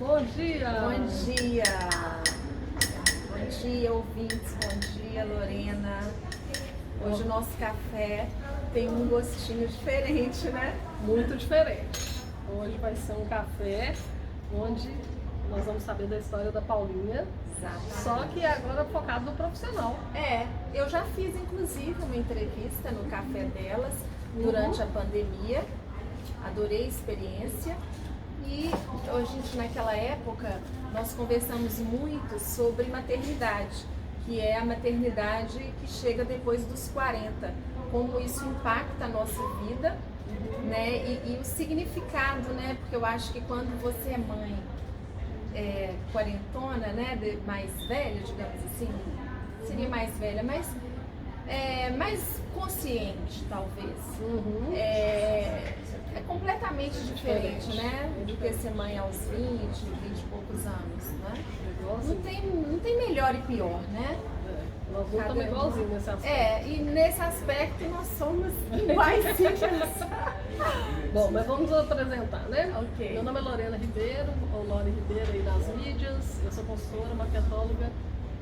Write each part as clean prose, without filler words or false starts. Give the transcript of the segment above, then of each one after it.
Bom dia! Bom dia! Bom dia, ouvintes. Bom dia, Lorena. Hoje o nosso café tem um gostinho diferente, né? Muito diferente. Hoje vai ser um café onde nós vamos saber da história da Paulinha, Exatamente. só que agora focado no profissional. Eu já fiz inclusive uma entrevista no café delas durante a pandemia. Adorei a experiência. E hoje, naquela época, nós conversamos muito sobre maternidade, que é a maternidade que chega depois dos 40, como isso impacta a nossa vida, né? E o significado, né? Porque eu acho que quando você é mãe quarentona, né? Mais velha, digamos assim, seria mais velha, mas mais consciente, talvez. É completamente diferente, né? Do que ser mãe aos 20 e poucos anos, né? Não tem melhor e pior, né? Nós não estamos igualzinhos nesse aspecto. E nesse aspecto nós somos iguais. Bom, mas vamos apresentar, né? Ok. Meu nome é Lorena Ribeiro, ou Lore Ribeiro aí nas mídias. Eu sou consultora, marketóloga,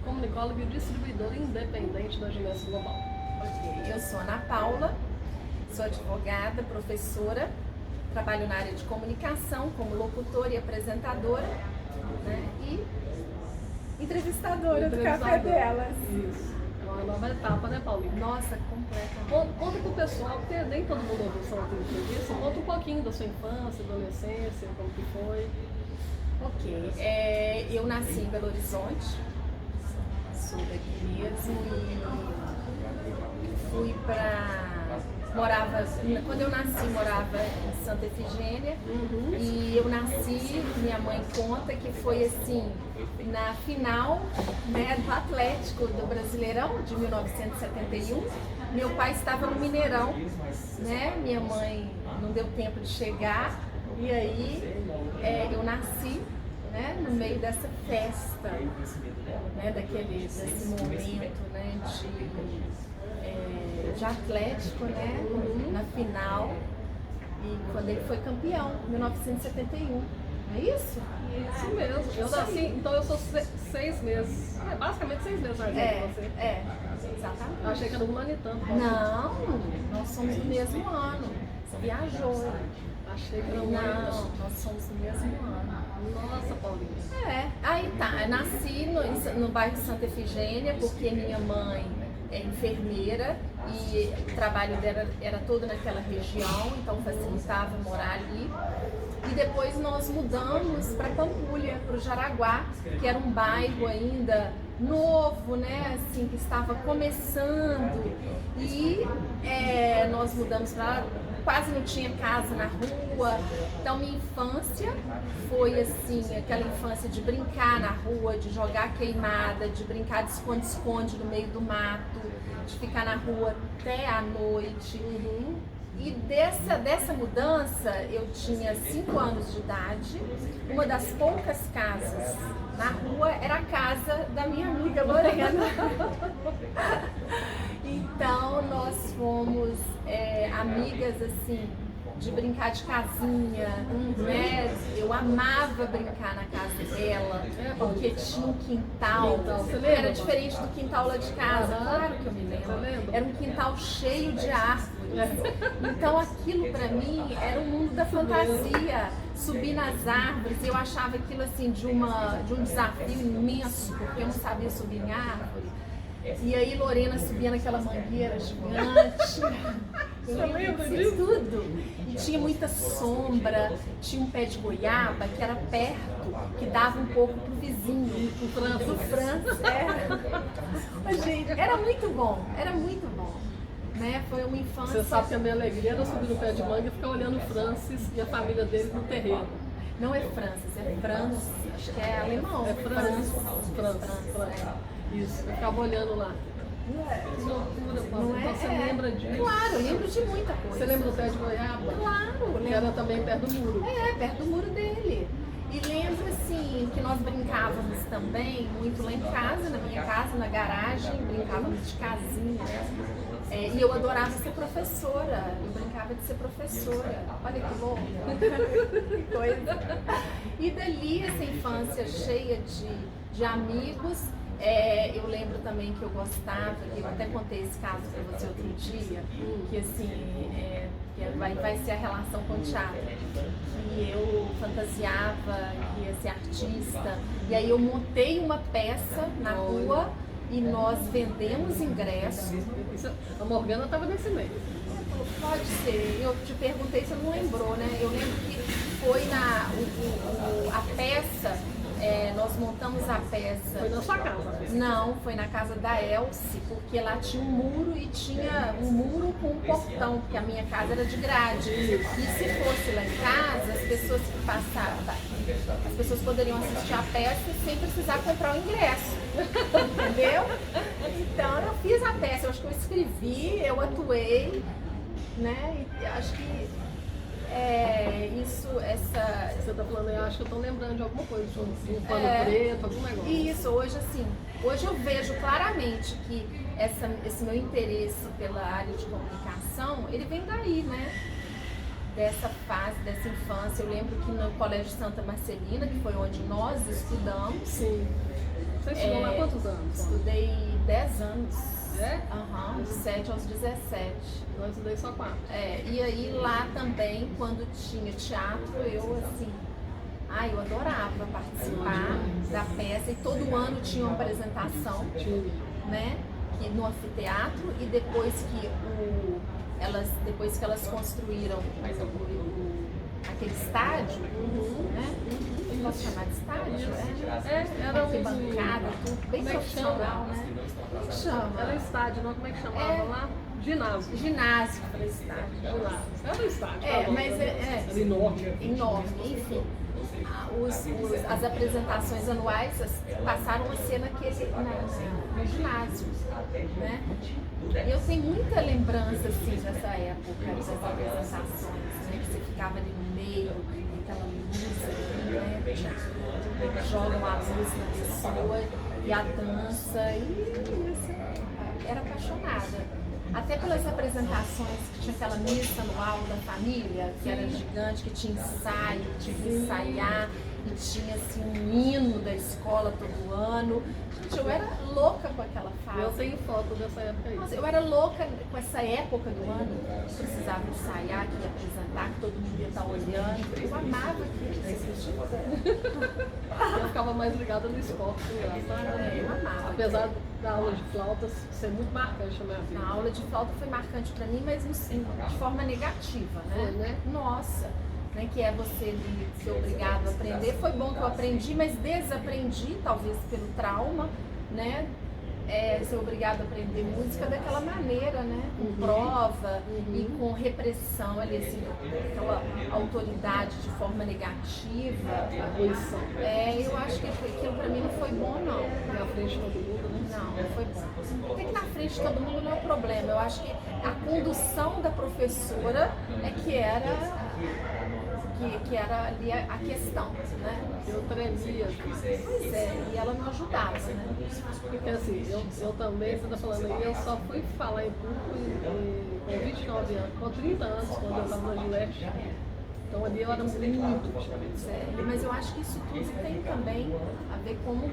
comunicóloga e distribuidora independente da Ginés Global. Ok. Eu sou Ana Paula, sou advogada, professora, trabalho na área de comunicação como locutora e apresentadora, né? E entrevistadora do café delas. Isso. É uma nova etapa, né, Paulinha? Nossa, completamente. Conta pro pessoal, porque nem todo mundo ouviu sua entrevista. Conta um pouquinho da sua infância, adolescência, como que foi. Ok. Eu nasci em Belo Horizonte, sou daqui mesmo e fui quando eu nasci, morava em Santa Efigênia. E eu nasci, minha mãe conta que foi assim, na final, né, do Atlético do Brasileirão de 1971. Meu pai estava no Mineirão, né? Minha mãe não deu tempo de chegar e aí eu nasci, né, no meio dessa festa, né, desse momento, né, de Atlético, né, na final, e quando ele foi campeão, em 1971. É isso? Isso mesmo. Eu nasci, então eu sou 6 meses. Basicamente 6 meses mais velha que você. Exatamente. Eu achei que era humanitano. Não, nós somos do mesmo ano. Você viajou. Achei que era humanitano. Não, nós somos do mesmo ano. Nossa, Paulinha. Aí tá, eu nasci no bairro Santa Efigênia, porque minha mãe é enfermeira e o trabalho dela era todo naquela região, então facilitava morar ali. E depois nós mudamos para Pampulha, para o Jaraguá, que era um bairro ainda novo, né, assim, que estava começando. E nós mudamos para lá, quase não tinha casa na rua. Então minha infância foi assim, aquela infância de brincar na rua, de jogar queimada, de brincar de esconde-esconde no meio do mato, de ficar na rua até a noite. E dessa mudança, eu tinha 5 anos de idade. Uma das poucas casas na rua era a casa da minha amiga Lorena. Então nós fomos amigas assim, de brincar de casinha, né? Eu amava brincar na casa dela, porque tinha um quintal. Era diferente do quintal lá de casa, claro que eu me lembro. Era um quintal cheio de árvores. Então aquilo pra mim era o mundo da fantasia. Subir nas árvores, eu achava aquilo assim de um desafio imenso, porque eu não sabia subir em árvore. E aí Lorena subia naquela mangueira gigante. Eu lembro disso tudo. E tinha muita sombra, tinha um pé de goiaba que era perto, que dava um pouco pro vizinho, pro Francis. Mas, gente, era muito bom, né? Foi uma infância. Você sabe que a minha alegria era subir no pé de manga e ficar olhando o Francis e a família dele no terreno. Não é Francis, é Franz, acho que é alemão. É Francis. Isso, eu ficava olhando lá. Que loucura, Paulo. Então você lembra disso? Claro, eu lembro de muita coisa. Você lembra do pé de goiaba? Claro, Que era também perto do muro. Perto do muro dele. E lembro assim que nós brincávamos também muito lá em casa, na minha casa, na garagem, brincávamos de casinha, né? E eu adorava ser professora, eu brincava de ser professora. Olha que louco, que coisa. E dali, essa infância cheia de amigos. Eu lembro também que eu gostava, eu até contei esse caso para você outro dia, que assim, vai ser a relação com o teatro, que eu fantasiava que ia ser artista, e aí eu montei uma peça na rua e nós vendemos ingressos. A Morgana estava nesse meio. Pode ser, eu te perguntei, você não lembrou, né? Eu lembro que foi a peça. Nós montamos a peça. Foi na sua casa? Não, foi na casa da Elce, porque lá tinha um muro e tinha um muro com um portão, porque a minha casa era de grade. E se fosse lá em casa, as pessoas que passavam, as pessoas poderiam assistir a peça sem precisar comprar o ingresso. Entendeu? Então eu fiz a peça, eu acho que eu escrevi, eu atuei, né? E acho que Você tá falando, eu acho que eu tô lembrando de alguma coisa, de um pano preto, algum negócio. Isso, hoje eu vejo claramente que esse meu interesse pela área de comunicação, ele vem daí, né? Dessa fase, dessa infância. Eu lembro que no Colégio Santa Marcelina, que foi onde nós estudamos. Sim. Você estudou lá quantos anos? Estudei 10 anos. É? De 7 aos 17. Eu estudei só 4. E aí lá também, quando tinha teatro, eu assim, eu adorava participar da peça e todo ano tinha uma apresentação, né? No anfiteatro, e depois que elas construíram aquele estádio, né? Posso chamar de estádio? Era bancada, tudo bem profissional, né? Como que chama? Era estádio, não? Como é que chamava lá? Ginásio. Ginásio, para estádio. Ginásio. Era o estádio. Mas era enorme. Enorme, enfim. As apresentações anuais passaram a ser no ginásio, né? E eu tenho muita lembrança assim dessa época, das apresentações, né? Que você ficava ali no meio, aquela luz, né? Jogam a luz na pessoa e a dança, era apaixonada. Até pelas apresentações que tinha aquela missa anual da família, que era gigante, que tinha ensaio, tinha que ensaiar, e tinha assim um hino da escola todo ano. Gente, eu era louca com aquela fase. Eu tenho foto dessa época aí. Nossa, eu era louca com essa época do ano. Precisava ensaiar, que ia apresentar, que todo mundo ia estar olhando. Eu amava aquilo. Eu ficava mais ligada no esporte, engraçado. Eu amava. Apesar da aula de flautas ser muito marcante na minha vida. A aula de flauta foi marcante para mim, mas de forma negativa, né? Foi, né? Nossa, né? Que é você ser obrigado a aprender. Foi bom que eu aprendi, mas desaprendi, talvez pelo trauma, né? Ser obrigado a aprender música daquela maneira, né? Com prova e com repressão ali, assim, aquela autoridade de forma negativa. Eu acho que aquilo para mim não foi bom, não. Na frente de todo mundo, né? Não foi bom. Porque que na frente de todo mundo não é o problema. Eu acho que a condução da professora que era ali a questão, né? Eu tremia. Pois e ela não ajudava, né? Porque assim, eu também, você está falando aí, eu só fui falar em público com 29 anos, com 30 anos, quando eu estava na Gillette. Então ali eu era muito tímida. Mas eu acho que isso tudo tem também a ver como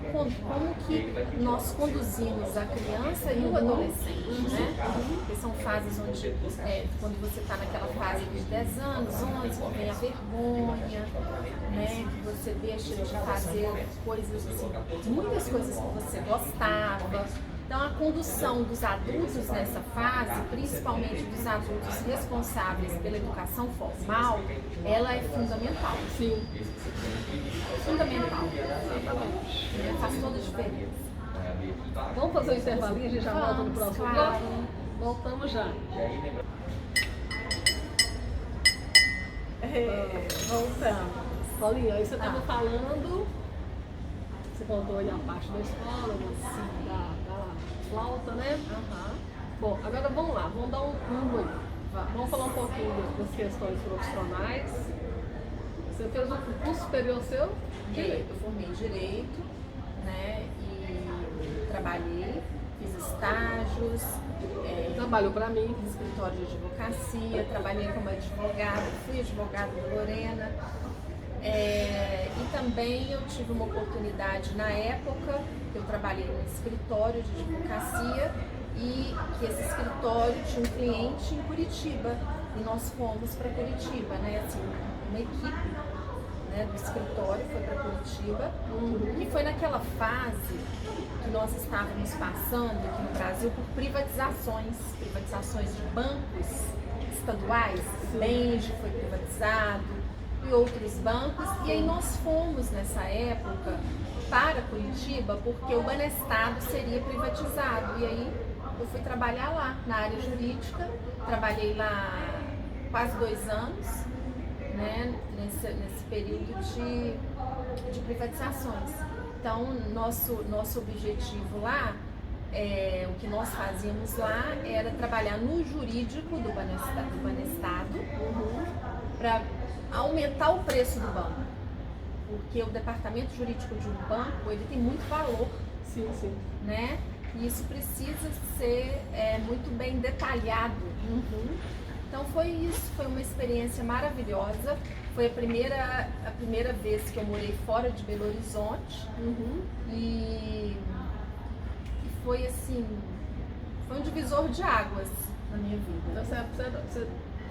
que nós conduzimos a criança e o adolescente, né? Porque são fases onde, quando você está naquela fase de 10 anos, 11, que vem a vergonha, né? Que você deixa de fazer coisas assim, muitas coisas que você gostava. Então, a condução dos adultos nessa fase, principalmente dos adultos responsáveis pela educação formal, ela é fundamental. Sim. Fundamental. Faz toda a diferença. Vamos fazer um intervalinho, a gente já volta no próximo bloco? Voltamos já. Voltamos. Paulinha, aí você estava falando, você contou aí a parte da escola, da flauta, né? Bom, agora vamos lá, vamos dar um rumo aí. Vamos falar um pouquinho das questões profissionais. Você fez um curso superior seu? Direito. Eu formei em Direito, né? E trabalhei, Sim. fiz estágios, Trabalhou para mim. em escritório de advocacia, trabalhei como advogada, fui advogada da Lorena. E também eu tive uma oportunidade na época, eu trabalhei num escritório de advocacia e que esse escritório tinha um cliente em Curitiba e nós fomos para Curitiba, né? Assim, uma equipe, né, do escritório foi para Curitiba e foi naquela fase que nós estávamos passando aqui no Brasil por privatizações de bancos estaduais, Bende foi privatizado e outros bancos, e aí nós fomos nessa época para Curitiba porque o Banestado seria privatizado, e aí eu fui trabalhar lá na área jurídica, trabalhei lá quase 2 anos, né, nesse período de privatizações. Então, nosso objetivo lá, o que nós fazíamos lá era trabalhar no jurídico do Banestado para aumentar o preço do banco, porque o departamento jurídico de um banco ele tem muito valor, Sim, sim. né? E isso precisa ser muito bem detalhado. Então foi isso, foi uma experiência maravilhosa. Foi a primeira vez que eu morei fora de Belo Horizonte. E foi assim, foi um divisor de águas na minha vida. Então você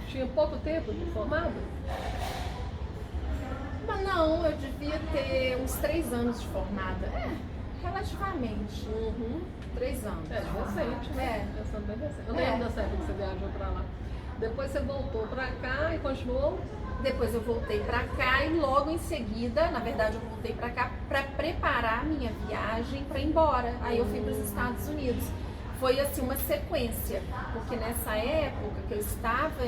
tinha pouco tempo de formado? Mas não, eu devia ter uns 3 anos de formada. Relativamente. 3 anos. Recente, né? Bem recente. Eu lembro dessa época que você viajou pra lá. Depois você voltou pra cá e continuou? Depois eu voltei pra cá e logo em seguida, na verdade eu voltei pra cá pra preparar a minha viagem pra ir embora. Aí eu fui pros Estados Unidos. Foi assim uma sequência, porque nessa época que eu estava,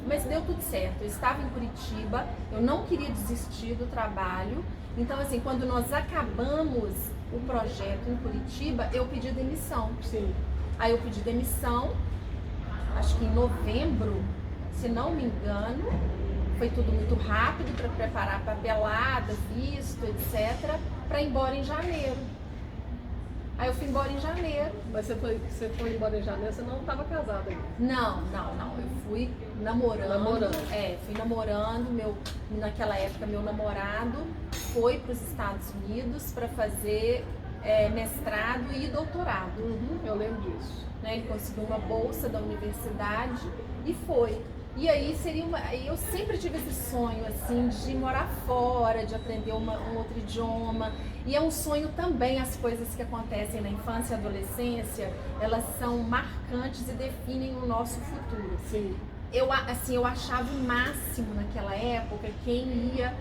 mas deu tudo certo, eu estava em Curitiba, eu não queria desistir do trabalho, então assim, quando nós acabamos o projeto em Curitiba, eu pedi demissão. Sim. Aí eu pedi demissão, acho que em novembro, se não me engano, foi tudo muito rápido para preparar papelada, visto, etc, para ir embora em janeiro. Aí eu fui embora em janeiro. Mas você foi embora em janeiro, você não estava casada ainda? Não. Eu fui namorando. Fui namorando. Naquela época, meu namorado foi para os Estados Unidos para fazer mestrado e doutorado. Eu lembro disso. Né? Ele conseguiu uma bolsa da universidade e foi. E aí eu sempre tive esse sonho assim de morar fora, de aprender um outro idioma. E é um sonho também, as coisas que acontecem na infância e adolescência, elas são marcantes e definem o nosso futuro. Sim. Eu achava o máximo naquela época quem ia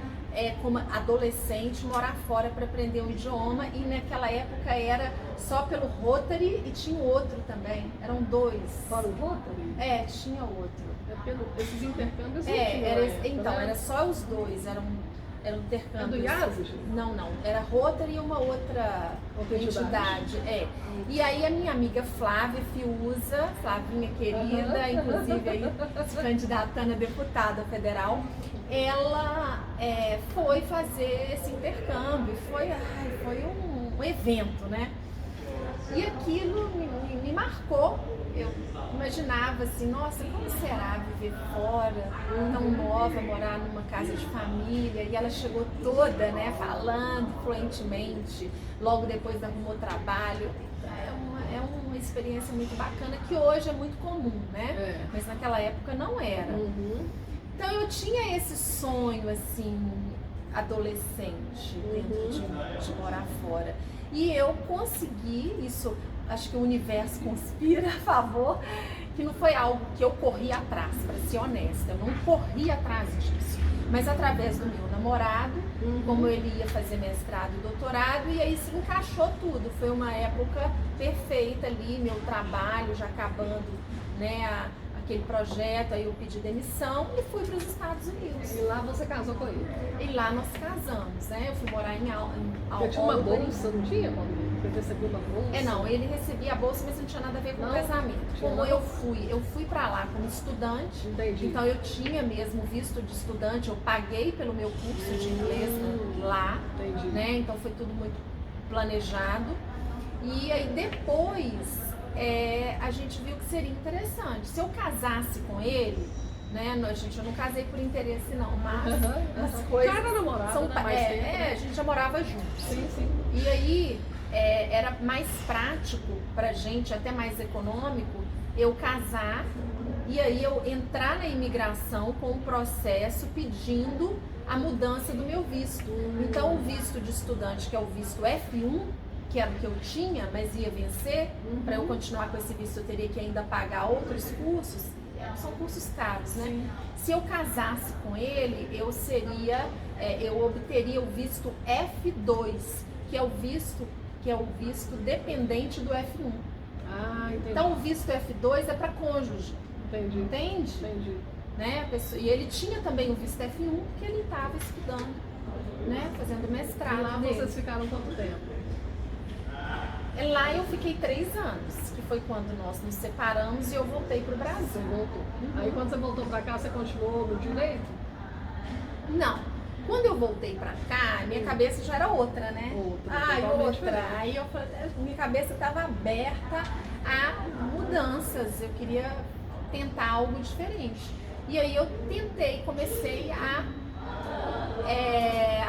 como adolescente morar fora para aprender um idioma, e naquela época era só pelo Rotary e tinha outro também, eram 2. Fora o Rotary? Tinha outro. Esses intercâmbios era só os 2, eram intercâmbios. É do IASG? Não, era Rotary e uma outra entidade. E aí a minha amiga Flávia Fiuza, Flavinha querida, inclusive aí se candidatando a deputada federal, ela foi fazer esse intercâmbio, foi um evento, né? E aquilo me marcou. Eu imaginava assim, nossa, como será viver fora, tão nova, morar numa casa de família, e ela chegou toda, né, falando fluentemente, logo depois arrumou trabalho. É uma experiência muito bacana, que hoje é muito comum, né? Mas naquela época não era. Então eu tinha esse sonho, assim, adolescente, dentro de morar fora. E eu consegui isso. Acho que o universo conspira a favor, que não foi algo que eu corri atrás, para ser honesta, eu não corri atrás disso, mas através do meu namorado, como ele ia fazer mestrado e doutorado, e aí se encaixou tudo, foi uma época perfeita ali, meu trabalho já acabando, né, aquele projeto, aí eu pedi demissão e fui para os Estados Unidos. E lá você casou com ele? E lá nós casamos, né, eu fui morar em Você tinha uma bolsa, não tinha, Paulo? Você recebeu uma bolsa? Não, ele recebia a bolsa, mas não tinha nada a ver com o casamento. Como eu fui pra lá como estudante, então eu tinha mesmo visto de estudante, eu paguei pelo meu curso de inglês lá, né? Então foi tudo muito planejado. E aí depois a gente viu que seria interessante. Se eu casasse com ele, né? Eu não casei por interesse não, mas as coisas Cara namorado, são, né? Mais tempo, né? a gente já morava juntos. Sim, sim. E aí era mais prático pra gente, até mais econômico, eu casar e aí eu entrar na imigração com o processo pedindo a mudança do meu visto. Então o visto de estudante, que é o visto F1, que era o que eu tinha, mas ia vencer, para eu continuar com esse visto eu teria que ainda pagar outros cursos, são cursos caros, né? Sim. Se eu casasse com ele, eu obteria o visto F2, que é o visto dependente do F1. Ah, entendi. Então o visto F2 é para cônjuge. Entendi. Entende? Entendi. Né? E ele tinha também o visto F1, porque ele estava estudando, né? Fazendo mestrado. E lá dele. vocês ficaram quanto tempo? Lá eu fiquei 3 anos, que foi quando nós nos separamos e eu voltei para o Brasil. Você voltou. Aí quando você voltou para cá, você continuou no direito? Não. Quando eu voltei pra cá, minha cabeça já era outra, né? Outra. Aí eu falei, minha cabeça estava aberta a mudanças. Eu queria tentar algo diferente. E aí eu comecei a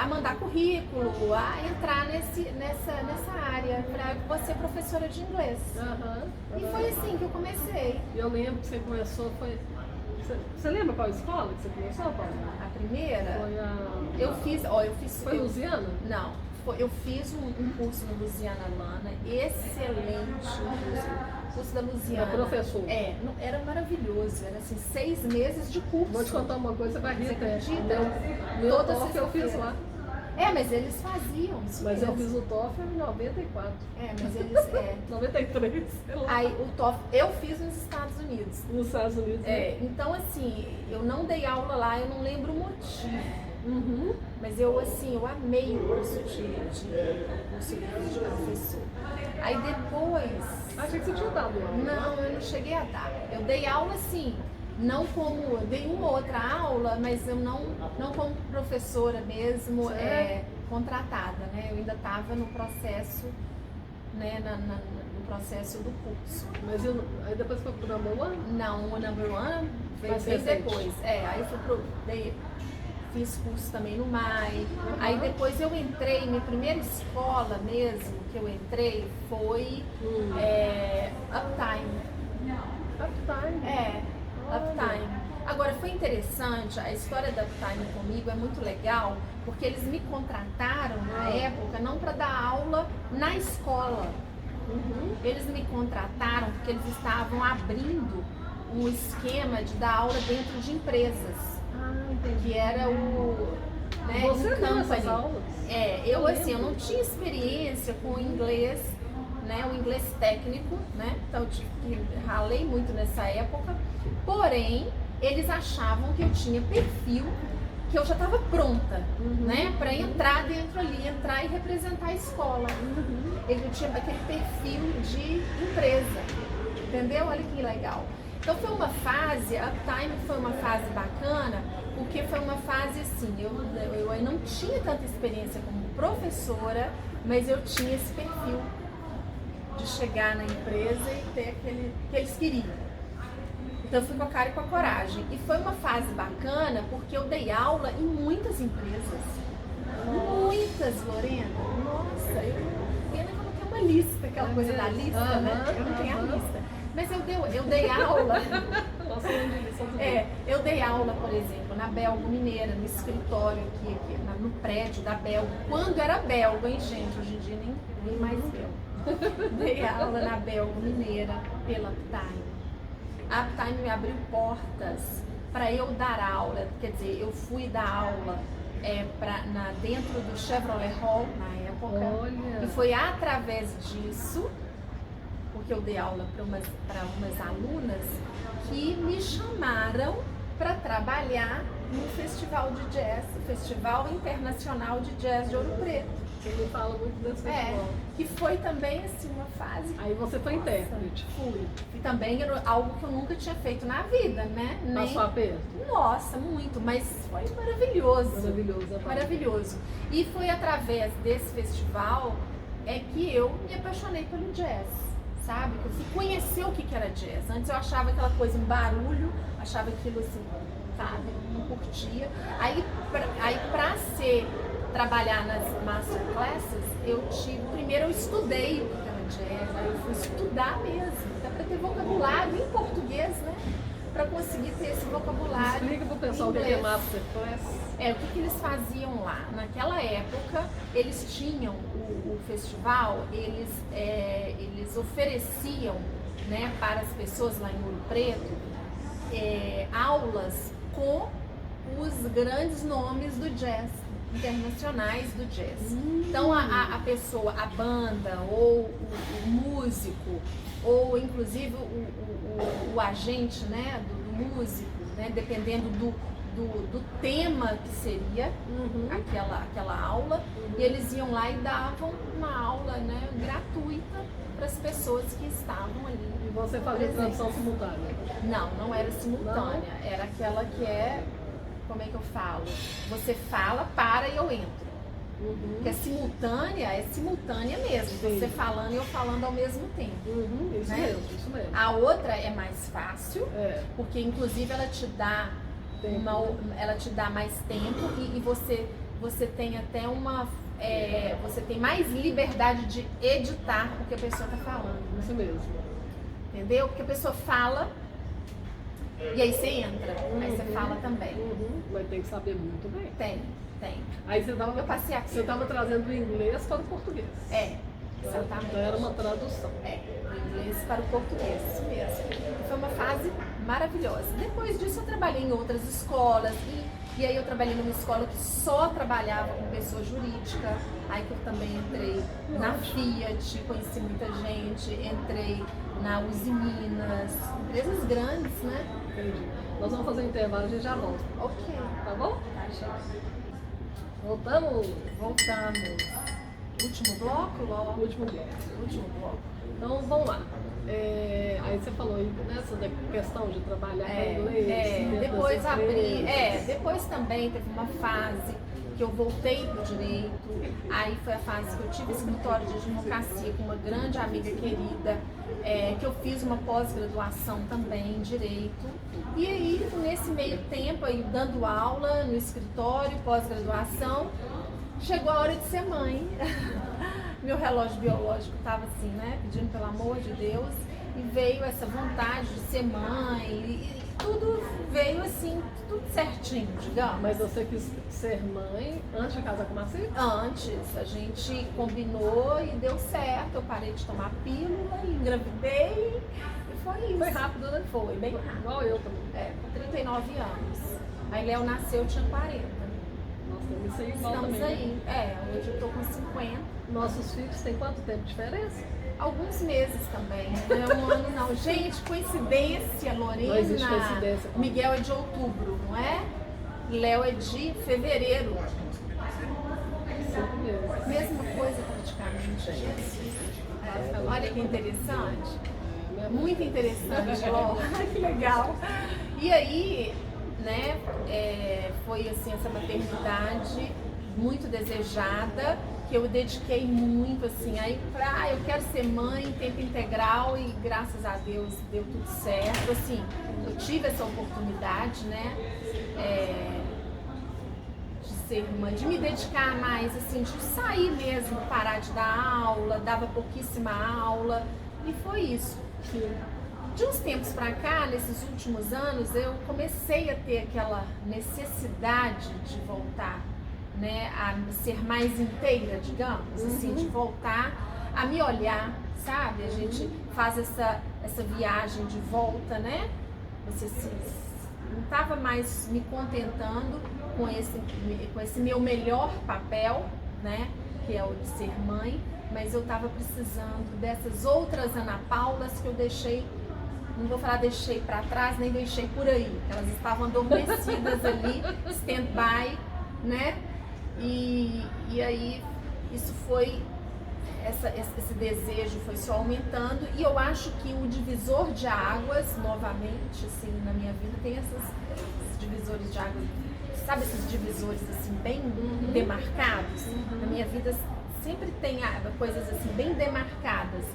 mandar currículo, a entrar nessa área para ser professora de inglês. E foi assim que eu comecei. Eu lembro que você começou, Você lembra qual escola que você começou, Paulo? A primeira? Foi Eu fiz. Foi Lusiana? Não. Eu fiz um curso no Lusiana Lana, excelente curso da Lusiana. Da professora. Era maravilhoso, era assim, 6 meses de curso. Vou te contar uma coisa, você vai rir até. Meu TOEFL eu fiz lá. Mas eles faziam isso. Mas eu fiz o TOEFL em 94. Mas eles... 93, sei lá. Aí o TOEFL eu fiz nos Estados Unidos. Nos Estados Unidos, né? Então assim, eu não dei aula lá, eu não lembro o motivo. Mas eu amei o curso de professor. Aí depois... Achei que você tinha dado aula. Não, eu não cheguei a dar. Eu dei aula assim, não como... Eu dei uma outra aula, mas eu não como professora mesmo, contratada, né? Eu ainda estava no processo, né, no processo do curso. Mas aí depois foi pro Number One? Não, o Number One veio depois. Aí eu fiz curso também no MAI. Aí depois eu entrei, minha primeira escola mesmo que eu entrei foi Uptime. Uptime? Uptime. Agora foi interessante, a história da Uptime comigo é muito legal, porque eles me contrataram na época não para dar aula na escola. Eles me contrataram porque eles estavam abrindo um esquema de dar aula dentro de empresas. Que era o Você deu essas aulas? Eu não tinha experiência com o inglês, né, o inglês técnico, né? Então eu ralei muito nessa época. Porém, eles achavam que eu tinha perfil, que eu já estava pronta, né, para entrar dentro ali, entrar e representar a escola. Eu tinha aquele perfil de empresa, entendeu? Olha que legal. Então foi uma fase, a Uptime foi uma fase bacana, porque foi uma fase assim, eu não tinha tanta experiência como professora, mas eu tinha esse perfil de chegar na empresa e ter aquele que eles queriam. Então eu fui com a cara e com a coragem. E foi uma fase bacana porque eu dei aula em muitas empresas. Muitas, Lorena. Nossa, pena que eu não tenho uma lista, aquela coisa da lista, né? Eu não tenho a lista. Mas eu dei aula. Eu dei aula, por exemplo, na Belgo Mineira, no escritório aqui no prédio da Belgo. Quando era Belgo, hein, gente? Hoje em dia nem mais Belgo. Dei aula na Belgo Mineira pela Uptime. A Uptime me abriu portas para eu dar aula, quer dizer, eu fui dar aula dentro do Chevrolet Hall na época. Olha. E foi através disso, porque eu dei aula para umas alunas que me chamaram para trabalhar no Festival de Jazz, Festival Internacional de Jazz de Ouro Preto. Você me fala muito desse festival. Que foi também assim uma fase. Aí você foi intérprete. Fui. E também era algo que eu nunca tinha feito na vida, né? Passou aperto? Nossa, muito, mas foi maravilhoso. Maravilhoso. Maravilhoso. E foi através desse festival é que eu me apaixonei pelo jazz, sabe? Que eu fui conhecer o que era jazz. Antes eu achava aquela coisa, um barulho, achava aquilo assim, sabe? Não curtia. Aí pra trabalhar nas masterclasses, primeiro eu estudei o que era jazz, aí eu fui estudar mesmo, até para ter vocabulário em português, né? Para conseguir ter esse vocabulário. Explica pro pessoal o que é masterclass. O que eles faziam lá? Naquela época, eles tinham o festival, eles ofereciam, né, para as pessoas lá em Ouro Preto, aulas com os grandes nomes do jazz, internacionais do jazz. Então a pessoa, a banda, ou o músico, ou inclusive o agente, né, do músico, né, dependendo do tema que seria aquela aula, e eles iam lá e davam uma aula, né, gratuita para as pessoas que estavam ali. E você fazia tradução simultânea? Não era simultânea, era aquela que como é que eu falo? Você fala, para e eu entro. Porque é simultânea mesmo. Sim. Você falando e eu falando ao mesmo tempo. Isso, né? Isso mesmo. A outra é mais fácil, porque inclusive ela te dá mais tempo e você tem até você tem mais liberdade de editar o que a pessoa está falando. Isso mesmo. Entendeu? Porque a pessoa fala e aí você entra, aí você fala também. Mas tem que saber muito bem. Tem. Aí você Eu passei aqui. Você estava trazendo o inglês para o português. Exatamente. Então era uma tradução. O inglês para o português, isso mesmo. Foi uma fase maravilhosa. Depois disso eu trabalhei em outras escolas e aí eu trabalhei numa escola que só trabalhava com pessoa jurídica. Aí que eu também entrei na Fiat, conheci muita gente, entrei na Uzi Minas, empresas grandes, né? Entendi. Nós vamos fazer um intervalo, a gente já volta. Ok. Tá bom? Tá, gente. Voltamos. Último bloco, logo? Último bloco. Então vamos lá. Aí você falou aí nessa questão de trabalhar com inglês. Depois depois também teve uma fase que eu voltei pro direito, aí foi a fase que eu tive escritório de advocacia com uma grande amiga querida, que eu fiz uma pós-graduação também em direito, e aí nesse meio tempo, aí dando aula no escritório, pós-graduação, chegou a hora de ser mãe. Meu relógio biológico estava assim, né, pedindo pelo amor de Deus, e veio essa vontade de ser mãe, e tudo veio assim, tudo certinho, digamos. Mas você quis ser mãe antes de casar com o Marcelo? Antes, a gente combinou e deu certo, eu parei de tomar pílula, engravidei, e foi isso. Foi rápido, né? Foi, bem rápido. Igual eu também. Com 39 anos. Aí Léo nasceu, eu tinha 40. Nossa, isso aí igual Estamos também. aí, hoje eu tô com 50. Nossos filhos têm quanto tempo de diferença? Alguns meses também, não é um ano não. Gente, coincidência, Lorena. Não existe coincidência. Miguel é de outubro, não é? Léo é de fevereiro. 5 meses. Mesma coisa praticamente, gente. Olha que interessante. Muito interessante, Ló. Que legal. E aí, né, foi assim, essa maternidade muito desejada, que eu dediquei muito, assim, aí eu quero ser mãe em tempo integral e graças a Deus deu tudo certo, assim, eu tive essa oportunidade, né, de ser mãe, de me dedicar mais, assim, de sair mesmo, parar de dar aula, dava pouquíssima aula, e foi isso. De uns tempos pra cá, nesses últimos anos, eu comecei a ter aquela necessidade de voltar, né, a ser mais inteira, digamos, assim, de voltar a me olhar, sabe? A gente faz essa viagem de volta, né? Você não estava mais me contentando com esse meu melhor papel, né? Que é o de ser mãe, mas eu estava precisando dessas outras Ana Paulas que eu deixei, não vou falar deixei para trás, nem deixei por aí, elas estavam adormecidas ali, stand-by, né? E aí isso foi, esse desejo foi só aumentando, e eu acho que o divisor de águas, novamente, assim, na minha vida, tem esses divisores de águas, sabe esses divisores assim, bem demarcados? Na minha vida sempre tem coisas assim bem demarcadas,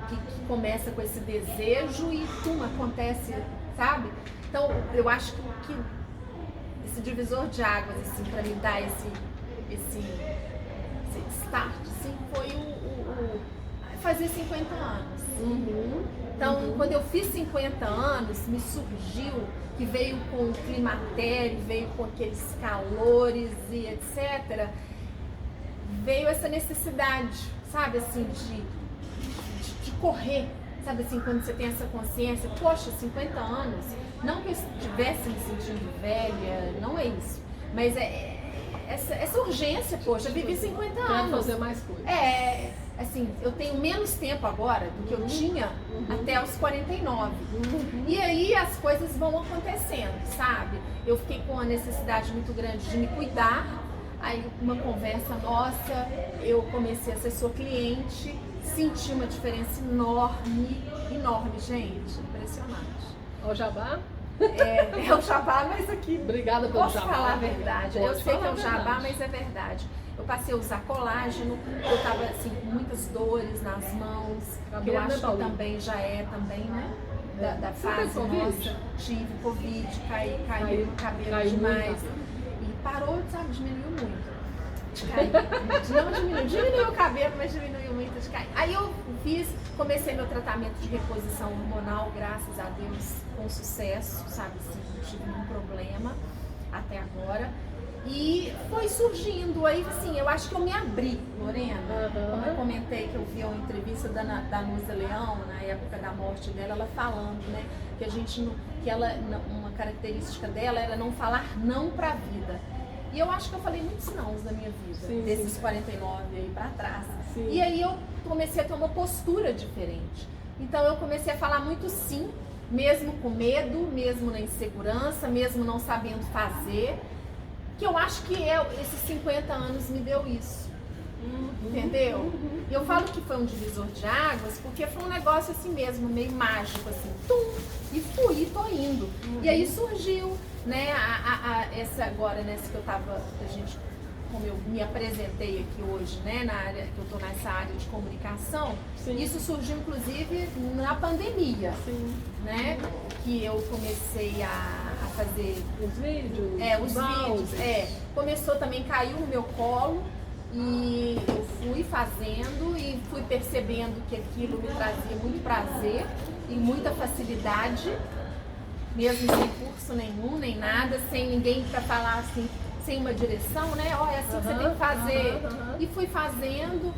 que começa com esse desejo e acontece, sabe? Então eu acho que esse divisor de águas, assim, para me dar esse start, assim, foi fazer 50 anos. Então, quando eu fiz 50 anos, me surgiu, que veio com o climatério, veio com aqueles calores e etc., veio essa necessidade, sabe, assim, de correr, sabe, assim, quando você tem essa consciência, poxa, 50 anos, não que eu estivesse me sentindo velha, não é isso, mas essa urgência, poxa, eu vivi 50 anos. Quero fazer mais coisas. Assim, eu tenho menos tempo agora do que eu tinha até os 49. E aí as coisas vão acontecendo, sabe? Eu fiquei com a necessidade muito grande de me cuidar. Aí uma conversa nossa, eu comecei a ser sua cliente, senti uma diferença enorme, gente, impressionante. Ó o jabá? É o jabá, mas aqui... Obrigada pelo jabá. Posso falar a verdade? Eu sei que é o jabá, mas é verdade. Eu passei a usar colágeno, eu tava assim, com muitas dores nas mãos, que eu acho que também já também, né? Da fase nossa, tive Covid, caiu no cabelo demais. E parou, sabe, diminuiu muito. De cair. Não diminuiu o cabelo, mas diminuiu muito de cair. Aí eu comecei meu tratamento de reposição hormonal, graças a Deus, com sucesso, sabe, assim, não tive nenhum problema até agora. E foi surgindo, aí assim, eu acho que eu me abri, Lorena, como eu comentei que eu vi uma entrevista da Nusa Leão, na época da morte dela, ela falando, né, uma característica dela era não falar não pra vida. E eu acho que eu falei muitos nãos na minha vida, desses 49 aí pra trás. Sim. E aí eu comecei a ter uma postura diferente. Então eu comecei a falar muito sim, mesmo com medo, mesmo na insegurança, mesmo não sabendo fazer. Que eu acho que esses 50 anos me deu isso, entendeu? E eu falo que foi um divisor de águas porque foi um negócio assim mesmo, meio mágico, assim, e fui, e tô indo. E aí surgiu, né, essa agora, nessa que como eu me apresentei aqui hoje, né, na área, que eu tô nessa área de comunicação, isso surgiu inclusive na pandemia, né, que eu comecei a fazer os vídeos, começou também, caiu no meu colo e eu fui fazendo e fui percebendo que aquilo me trazia muito prazer e muita facilidade, mesmo sem curso nenhum, nem nada, sem ninguém para falar assim, sem uma direção, né? Ó, é assim que você tem que fazer. E fui fazendo,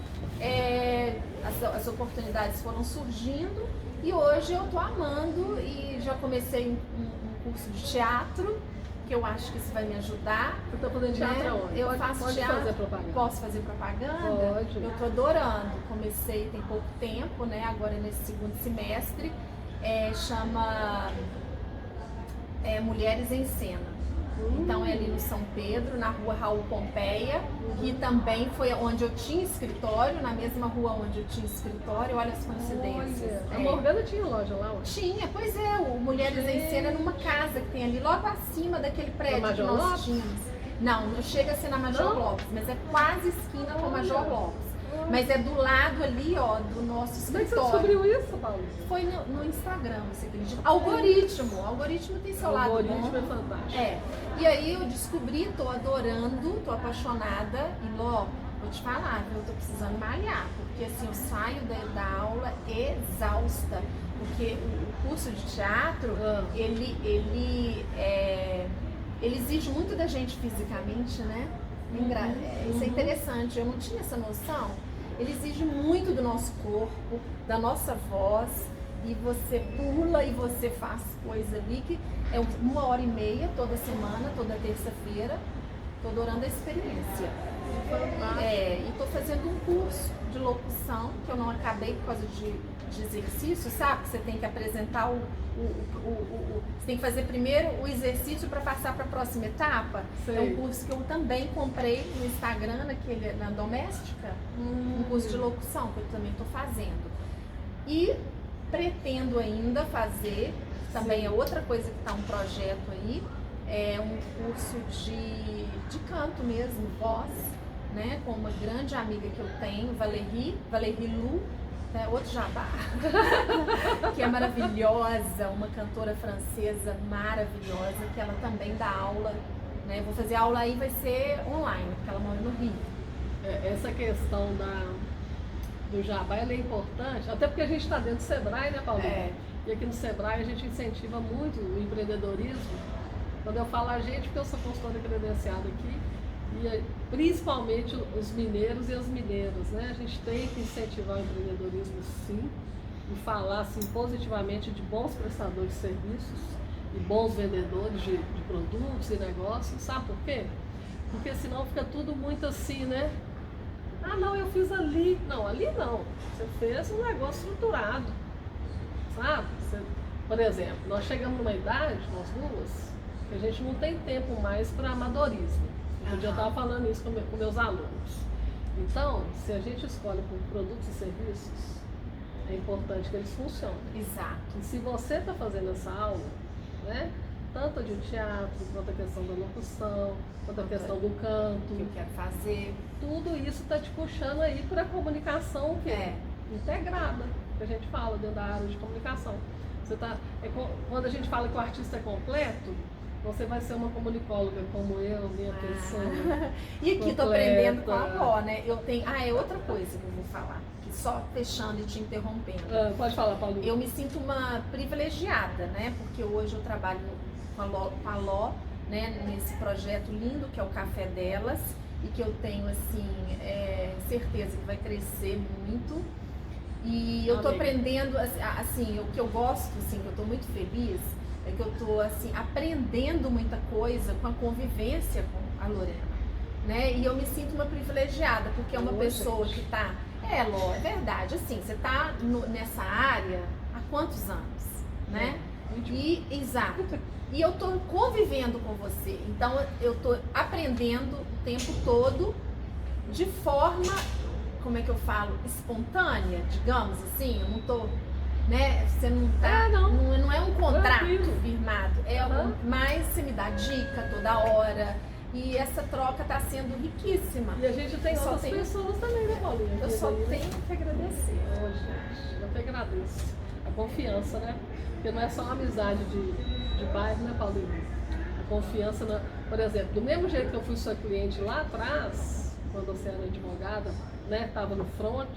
as oportunidades foram surgindo e hoje eu tô amando e já comecei um curso de teatro, que eu acho que isso vai me ajudar. Você tá fazendo teatro aonde? Eu faço teatro. Fazer propaganda? Posso fazer propaganda? Pode. Eu tô adorando. Comecei tem pouco tempo, né? Agora nesse segundo semestre. Chama Mulheres em Cena. Então é ali no São Pedro, na rua Raul Pompeia, que também foi onde eu tinha escritório, na mesma rua onde eu tinha escritório, olha as coincidências. A Morgana tinha loja lá, ué? Tinha, pois é, o Mulheres em Cena numa casa que tem ali, logo acima daquele prédio que nós tínhamos. Não chega a ser na Major Lopes, mas é quase esquina com a Major Lopes. Mas é do lado ali, ó, do nosso escritório. Como é que você descobriu isso, Paulo? Foi no Instagram, você acredita? Algoritmo tem seu lado bom. Algoritmo é fantástico. E aí eu descobri, tô adorando, tô apaixonada e vou te falar, eu tô precisando malhar, porque assim, eu saio da aula exausta, porque o curso de teatro, ele exige muito da gente fisicamente, né? Isso é interessante, eu não tinha essa noção. Ele exige muito do nosso corpo, da nossa voz, e você pula e você faz coisa ali que é 1h30 toda semana, toda terça-feira. Tô adorando a experiência. E tô fazendo um curso de locução que eu não acabei por causa de exercício, sabe? Você tem que apresentar você tem que fazer primeiro o exercício para passar para a próxima etapa. É um curso que eu também comprei no Instagram, na Doméstica, um curso de locução que eu também estou fazendo. E pretendo ainda fazer, também é outra coisa que está um projeto aí, é um curso de canto mesmo, voz, né, com uma grande amiga que eu tenho, Valérie Lu, né, outro jabá, que é maravilhosa, uma cantora francesa maravilhosa, que ela também dá aula, né, vou fazer aula aí, vai ser online, porque ela mora no Rio. Essa questão do jabá, ela é importante, até porque a gente está dentro do Sebrae, né, Paulinha? E aqui no Sebrae a gente incentiva muito o empreendedorismo. Quando eu falo a gente, porque eu sou consultora credenciada aqui, e principalmente os mineiros e as mineiras, né? A gente tem que incentivar o empreendedorismo, sim, e falar assim, positivamente de bons prestadores de serviços e bons vendedores de produtos e negócios. Sabe por quê? Porque senão fica tudo muito assim, né? Ah, não, eu fiz ali. Não, ali não. Você fez um negócio estruturado, sabe? Por exemplo, nós chegamos numa idade, nós duas, que a gente não tem tempo mais para amadorismo. Eu já estava falando isso com meus alunos. Então, se a gente escolhe por produtos e serviços, é importante que eles funcionem. Exato. E se você está fazendo essa aula, né, tanto de teatro, quanto a questão da locução, quanto a questão do canto, que eu quero fazer, tudo isso está te puxando aí para a comunicação integrada, que a gente fala dentro da área de comunicação. Quando a gente fala que o artista é completo, você vai ser uma comunicóloga como eu, minha pessoa. E aqui estou aprendendo com a avó, né? Eu tenho. É outra coisa que eu vou falar, que só fechando e te interrompendo. Pode falar, Paulinha. Eu me sinto uma privilegiada, né? Porque hoje eu trabalho com a Ló, né? Nesse projeto lindo que é o Café Delas, e que eu tenho assim certeza que vai crescer muito. E eu estou aprendendo, assim, o que eu gosto, assim, que eu estou muito feliz, é que eu estou assim, aprendendo muita coisa com a convivência com a Lorena, né? E eu me sinto uma privilegiada, porque é uma pessoa que está... Ló, é verdade, assim, você está nessa área há quantos anos, né? Exato. E eu estou convivendo com você, então eu estou aprendendo o tempo todo de forma, como é que eu falo, espontânea, digamos assim, eu não estou... Né? Você não tá, não é um contrato firmado, mas você me dá dica toda hora e essa troca está sendo riquíssima. E a gente tem outras pessoas também, né, Paulinha? Eu só tenho que agradecer. Gente, eu que agradeço. A confiança, né? Porque não é só uma amizade de bairro, né, Paulinha? A confiança, por exemplo, do mesmo jeito que eu fui sua cliente lá atrás, quando você era advogada, né, estava no front.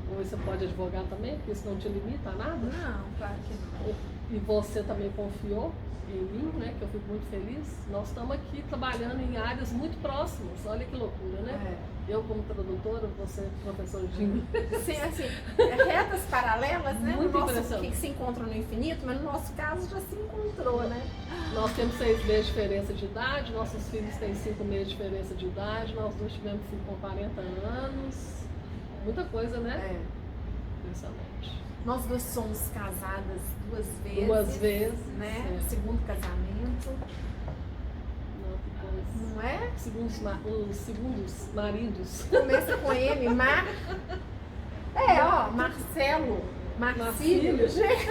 Ou você pode advogar também, porque isso não te limita a nada? Não, claro que não. E você também confiou em mim, né? Que eu fico muito feliz. Nós estamos aqui trabalhando em áreas muito próximas. Olha que loucura, né? Eu como tradutora, você professora de inglês. Sim, assim, retas paralelas, né? Muito que se encontram no infinito, mas no nosso caso já se encontrou, né? Nós temos 6 meses de diferença de idade, nossos filhos têm 5 meses de diferença de idade, nós dois tivemos filho com 40 anos. Muita coisa, né? Impressionante. Nós duas somos casadas 2 vezes. 2 vezes. Né? Segundo casamento. Não é? Os segundos maridos. Começa com M, Marcelo. Marcílio, gente.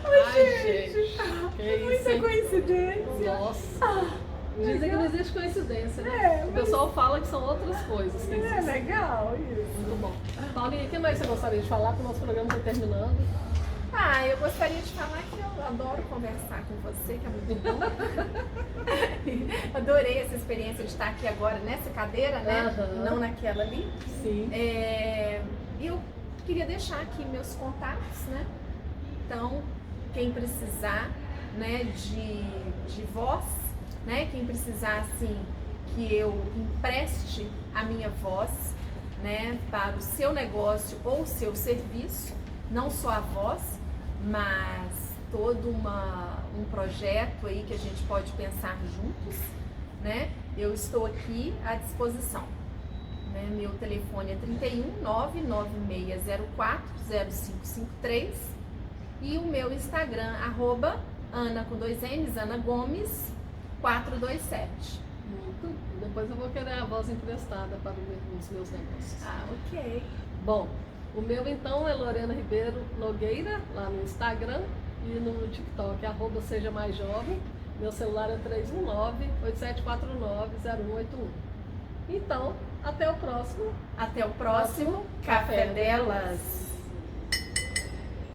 Ai, gente. Que muita isso, coincidência. Nossa. Dizem que não existe coincidência, né? O pessoal fala que são outras coisas que existem. É legal isso. Muito bom. Paulinha, o que mais você gostaria de falar? Porque o nosso programa está terminando. Eu gostaria de falar que eu adoro conversar com você, que é muito bom. Adorei essa experiência de estar aqui agora nessa cadeira, né? Não naquela ali. Sim. Eu queria deixar aqui meus contatos, né? Então, quem precisar, né, de voz, né? Quem precisar, assim, que eu empreste a minha voz, né, para o seu negócio ou o seu serviço, não só a voz, mas todo um projeto aí que a gente pode pensar juntos, né? Eu estou aqui à disposição. Né? Meu telefone é 31 99604 0553 e o meu Instagram, @Ana com 2 N's, Ana Gomes 427. Muito. Depois eu vou querer a voz emprestada para os meus negócios. Ok. Bom, o meu então é Lorena Ribeiro Nogueira, lá no Instagram e no TikTok, @SejaMaisJovem. Meu celular é 319-8749-0181. Então, até o próximo. Até o próximo Café Delas.